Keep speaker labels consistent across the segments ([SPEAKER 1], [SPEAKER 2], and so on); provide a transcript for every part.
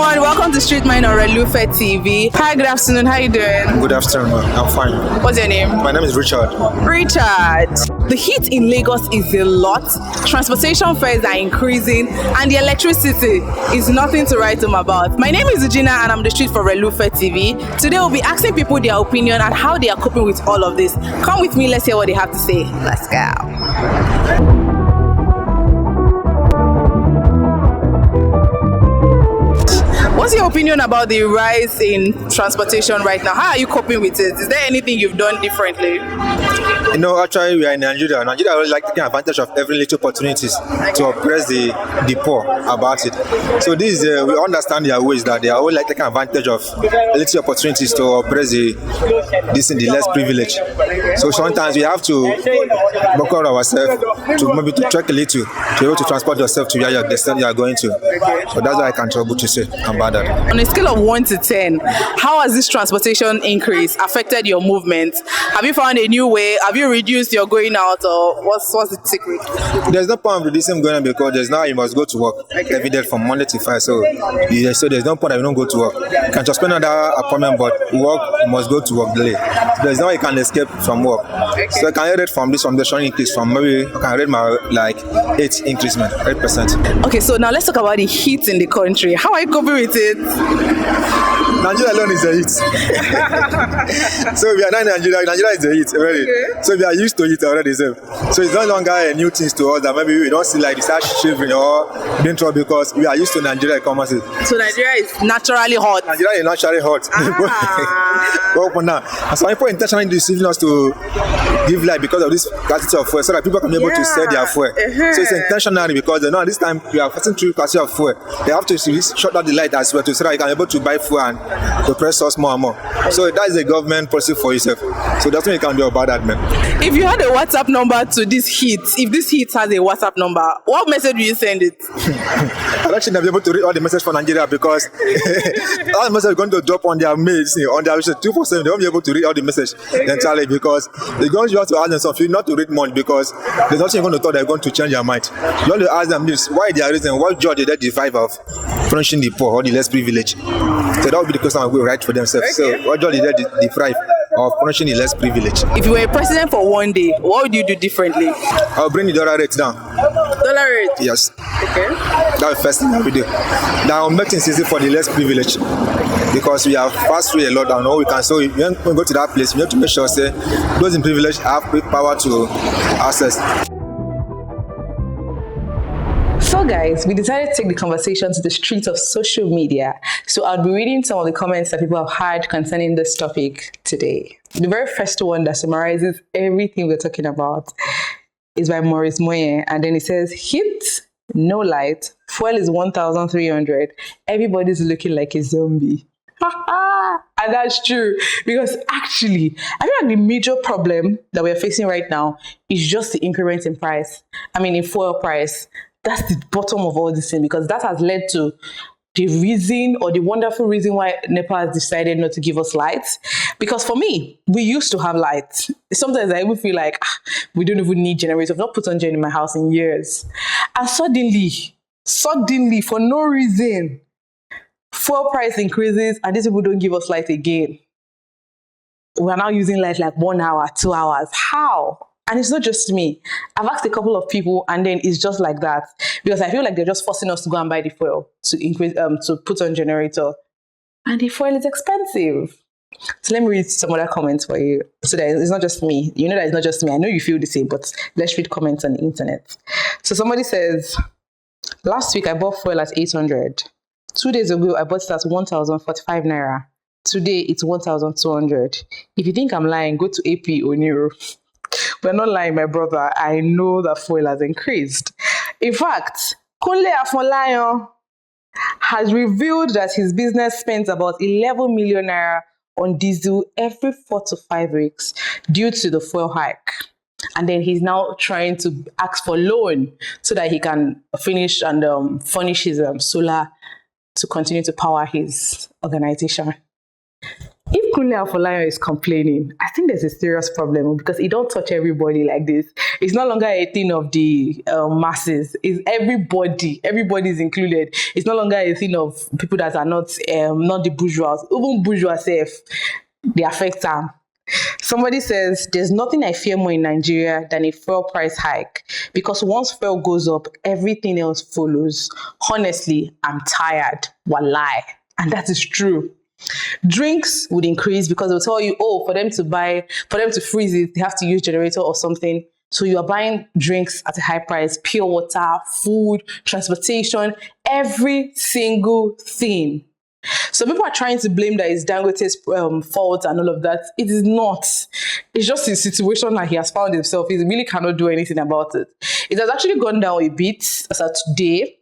[SPEAKER 1] everyone, welcome to Street Mind on Relufe TV. Hi, good afternoon, how you doing?
[SPEAKER 2] Good afternoon, I'm fine.
[SPEAKER 1] What's your name?
[SPEAKER 2] My name is Richard.
[SPEAKER 1] Richard. The heat in Lagos is a lot, transportation fares are increasing, and the electricity is nothing to write home about. My name is Regina and I'm the Street for Relufe TV. Today we'll be asking people their opinion and how they are coping with all of this. Come with me, let's hear what they have to say. Let's go. What's your opinion about the rise in transportation right now? How are you coping with it? Is there anything you've done differently?
[SPEAKER 2] You know, actually, we are in Nigeria. Nigeria always like taking advantage of every little opportunities to oppress the poor about it. So this is, we understand their ways that they are always like taking advantage of little opportunities to oppress the less privileged. So sometimes we have to work on ourselves to maybe to track a little to be able to transport yourself to where you are going to. So that's what I can trouble to say about that.
[SPEAKER 1] On a scale of 1 to 10, how has this transportation increase affected your movement? Have you found a new way? Have you reduced your going out, or what's the secret?
[SPEAKER 2] There's no point of reducing going out because there's now you must go to work every day from Monday to Friday. So there's no point that you don't go to work. You can just spend another appointment, but work you must go to work daily. So there's no way you can escape from work. So I can rate from this foundation increase from maybe I can rate my 8 increasement, 8%.
[SPEAKER 1] Okay, so now let's talk about the heat in the country. How are you coping with it?
[SPEAKER 2] Nigeria alone is the heat. So we are not in Nigeria. Nigeria is the heat already. Okay. So we are used to it already. So it's no longer a new thing to us that maybe we don't see like this shivering or being trouble because we are used to Nigeria commerces.
[SPEAKER 1] So Nigeria is naturally hot.
[SPEAKER 2] Nigeria is naturally hot. But now, and some people intentionally deceiving us to give light because of this scarcity of fuel, so that people can be able to sell their fuel. So it's intentionally because they know at this time we are passing through scarcity of fuel. They have to shut down the light as well to so that you can be able to buy fuel and to press us more and more. So that is a government policy for yourself. So that's what you can do about that, man.
[SPEAKER 1] If you had a WhatsApp number to this heat, if this heat has a WhatsApp number, what message do you send it?
[SPEAKER 2] I'll actually not be able to read all the messages for Nigeria because all the messages are going to drop on their mails, on their 247. They won't be able to read all the messages entirely because they're going to have to ask them something not to read much because there's nothing you're going to thought they're going to change their mind. You want to ask them this, why they are reason, what judge did they deprive of punishing the poor or the less privileged? So that would be the question I will write for themselves. So what judge did they deprive of punishing the less privileged?
[SPEAKER 1] If you were a president for one day, what would you do differently?
[SPEAKER 2] I'll bring the dollar rate down.
[SPEAKER 1] Dollar rate?
[SPEAKER 2] Yes.
[SPEAKER 1] Okay.
[SPEAKER 2] That's the first thing I will do. Now I'll make things easy for the less privileged because we have passed through a lot and all we can. So when we go to that place, we have to make sure say those in privilege have big power to access.
[SPEAKER 1] So guys, we decided to take the conversation to the streets of social media. So I'll be reading some of the comments that people have had concerning this topic today. The very first one that summarizes everything we're talking about is by Maurice Moyen, and then it says, heat, no light, fuel is 1,300, everybody's looking like a zombie. And that's true, because actually, I feel like the major problem that we're facing right now is just the increment in price. I mean, in fuel price. That's the bottom of all this thing, because that has led to the reason or the wonderful reason why NEPA has decided not to give us lights. Because for me, we used to have lights. Sometimes I even feel like we don't even need generators. I've not put on gen in my house in years. And suddenly, for no reason, fuel price increases and these people don't give us light again. We're now using light like 1 hour, 2 hours. How? And it's not just me. I've asked a couple of people and then it's just like that. Because I feel like they're just forcing us to go and buy the fuel to increase, to put on generator. And the fuel is expensive. So let me read some other comments for you. So that it's not just me. You know that it's not just me. I know you feel the same, but let's read comments on the internet. So somebody says, last week I bought fuel at 800. 2 days ago, I bought it at 1,045 naira. Today, it's 1,200. If you think I'm lying, go to AP or Nero. We're not lying, my brother. I know that fuel has increased. In fact, Kunle Afolayan has revealed that his business spends about 11 million naira on diesel every 4 to 5 weeks due to the fuel hike. And then he's now trying to ask for loan so that he can finish and furnish his solar to continue to power his organization. If Kunle Afolayan is complaining, I think there's a serious problem because it don't touch everybody like this. It's no longer a thing of the masses. It's everybody. Everybody's included. It's no longer a thing of people that are not the bourgeois. Even bourgeois self, they affect them. Somebody says, there's nothing I fear more in Nigeria than a fuel price hike because once fuel goes up, everything else follows. Honestly, I'm tired. Walai. And that is true. Drinks would increase because they'll tell you, oh, for them to freeze it, they have to use generator or something. So you are buying drinks at a high price, pure water, food, transportation, every single thing. So people are trying to blame that it's Dangote's fault and all of that. It is not. It's just a situation that he has found himself. He really cannot do anything about it. It has actually gone down a bit as of today,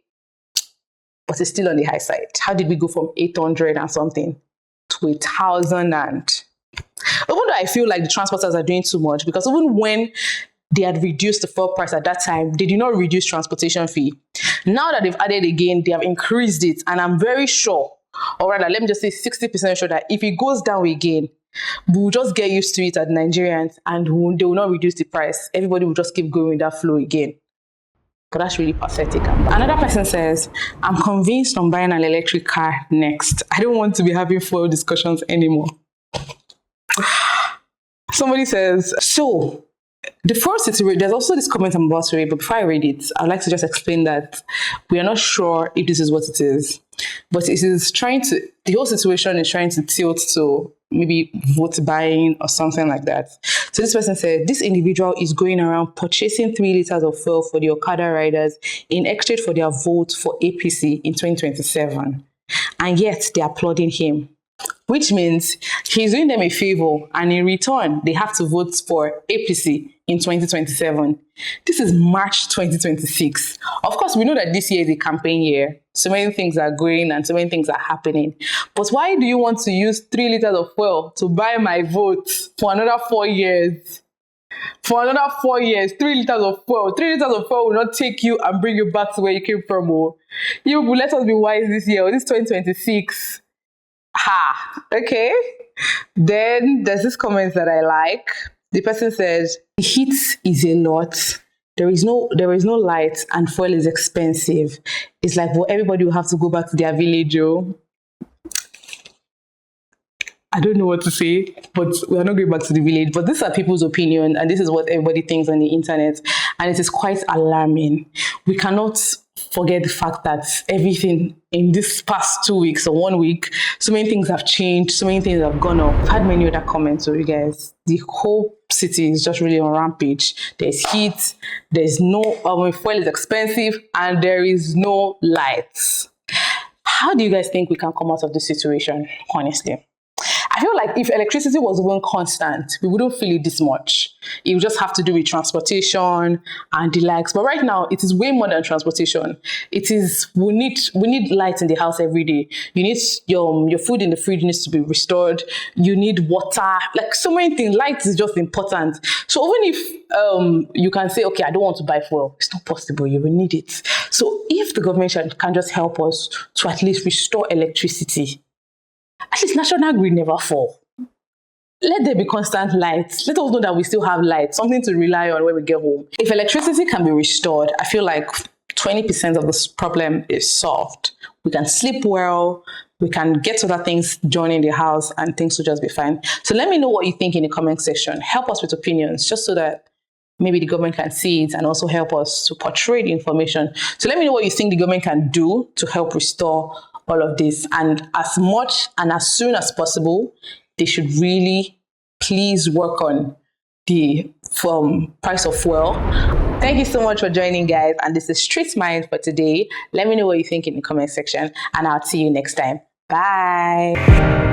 [SPEAKER 1] but it's still on the high side. How did we go from 800 and something to 1,000? And even though I feel like the transporters are doing too much, because even when they had reduced the fuel price at that time, they did not reduce transportation fee. Now that they've added again, they have increased it, and I'm very sure, or rather, let me just say 60% sure that if it goes down again, we'll just get used to it as Nigerians, and they will not reduce the price. Everybody will just keep going with that flow again. But that's really pathetic. Another person says, I'm convinced on buying an electric car next. I don't want to be having fuel discussions anymore. Somebody says, so the first situation, there's also this comment I'm about to read, but before I read it, I'd like to just explain that we are not sure if this is what it is, but it is the whole situation is trying to tilt to maybe vote buying or something like that. So this person said, this individual is going around purchasing 3 liters of fuel for the Okada riders in exchange for their vote for APC in 2027. And yet they are applauding him, which means he's doing them a favor, and in return, they have to vote for APC in 2027. This is March 2026. Of course, we know that this year is a campaign year. So many things are going and so many things are happening. But why do you want to use 3 liters of fuel to buy my vote for another 4 years? For another 4 years, 3 liters of fuel. 3 liters of fuel will not take you and bring you back to where you came from. Oh. You will let us be wise this year. This 2026. Okay. Then there's this comment that I like. The person says, the heat is a lot. There is no light and fuel is expensive. It's like, well, everybody will have to go back to their village. Oh. I don't know what to say, but we are not going back to the village. But these are people's opinion, and this is what everybody thinks on the internet. And it is quite alarming. We cannot forget the fact that everything in this past 2 weeks or 1 week, so many things have changed, so many things have gone up. I've had many other comments, so you guys, the whole city is just really on rampage. There's heat, there's no, fuel is expensive, and there is no lights. How do you guys think we can come out of this situation, honestly? I feel like if electricity was even constant, we wouldn't feel it this much. It would just have to do with transportation and the likes. But right now, it is way more than transportation. It is, we need light in the house every day. You need your food in the fridge needs to be restored. You need water, like so many things. Light is just important. So even if you can say, okay, I don't want to buy fuel, it's not possible. You will need it. So if the government can just help us to at least restore electricity, at least national grid never fall. Let there be constant light. Let us know that we still have light, something to rely on when we get home. If electricity can be restored, I feel like 20% of this problem is solved. We can sleep well, we can get other things done in the house, and things will just be fine. So let me know what you think in the comment section. Help us with opinions, just so that maybe the government can see it and also help us to portray the information. So let me know what you think the government can do to help restore all of this. And as much and as soon as possible, they should really please work on the price of fuel. Thank you so much for joining, guys. And this is Street Mind for today. Let me know what you think in the comment section, and I'll see you next time. Bye.